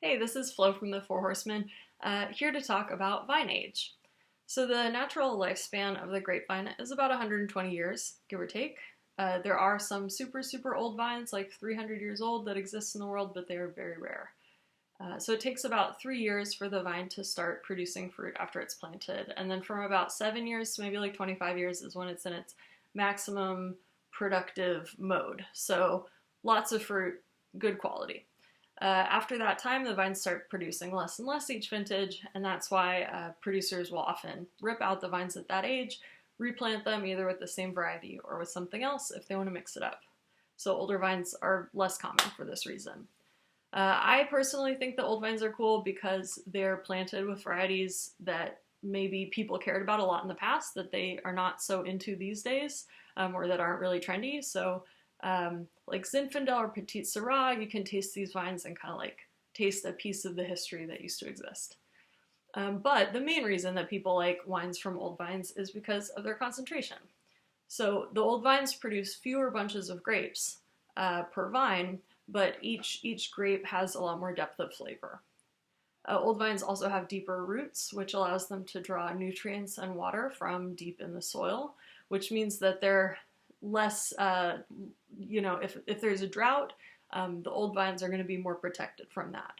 Hey, this is Flo from the Four Horsemen, here to talk about vine age. So the natural lifespan of the grapevine is about 120 years, give or take. There are some super old vines, like 300 years old, that exist in the world, but they are very rare. So it takes about 3 years for the vine to start producing fruit after it's planted, and then from about 7 years to maybe like 25 years is when it's in its maximum productive mode. So lots of fruit, good quality. After that time, the vines start producing less and less each vintage, and that's why producers will often rip out the vines at that age, replant them either with the same variety or with something else if they want to mix it up. So older vines are less common for this reason. I personally think the old vines are cool because they're planted with varieties that maybe people cared about a lot in the past that they are not so into these days, or that aren't really trendy. So like Zinfandel or Petite Syrah, you can taste these vines and kind of like taste a piece of the history that used to exist. But the main reason that people like wines from old vines is because of their concentration. So the old vines produce fewer bunches of grapes per vine, but each grape has a lot more depth of flavor. Old vines also have deeper roots, which allows them to draw nutrients and water from deep in the soil, which means that they're less, if there's a drought, the old vines are going to be more protected from that.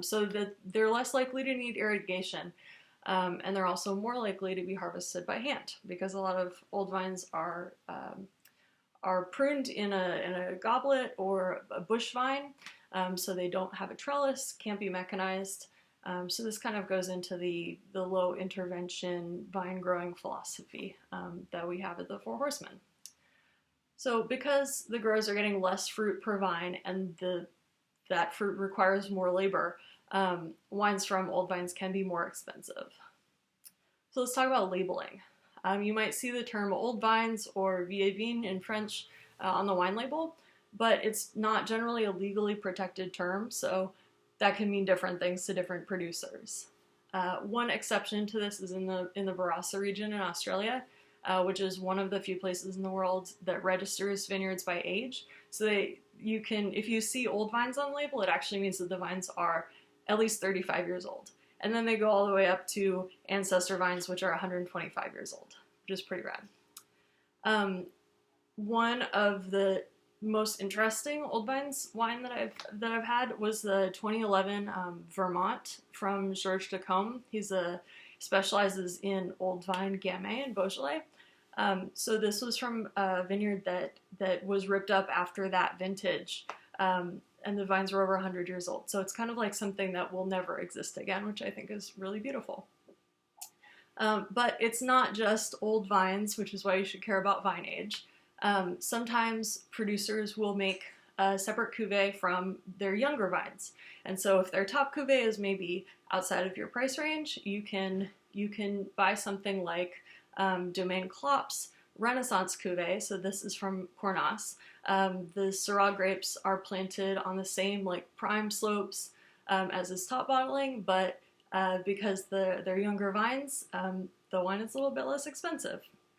So that they're less likely to need irrigation, and they're also more likely to be harvested by hand because a lot of old vines are pruned in a goblet or a bush vine, so they don't have a trellis, can't be mechanized. So this kind of goes into the low intervention vine growing philosophy that we have at the Four Horsemen. So because the growers are getting less fruit per vine and that fruit requires more labor, wines from old vines can be more expensive. So let's talk about labeling. You might see the term old vines or vieilles vignes in French on the wine label, but it's not generally a legally protected term, so that can mean different things to different producers. One exception to this is in the Barossa region in Australia, which is one of the few places in the world that registers vineyards by age. So if you see old vines on the label, it actually means that the vines are at least 35 years old. And then they go all the way up to ancestor vines, which are 125 years old, which is pretty rad. One of the most interesting old vines wine that I've had was the 2011 Vermont from Georges de Combe. He specializes in old vine Gamay and Beaujolais. So this was from a vineyard that was ripped up after that vintage, and the vines were over 100 years old. So it's kind of like something that will never exist again, which I think is really beautiful. But it's not just old vines, which is why you should care about vine age. Sometimes producers will make a separate cuvee from their younger vines. And so if their top cuvee is maybe outside of your price range, you can buy something like Domaine Clop's Renaissance cuvee. So this is from Cornas. The Syrah grapes are planted on the same like prime slopes as his top bottling, but because they're younger vines, the wine is a little bit less expensive.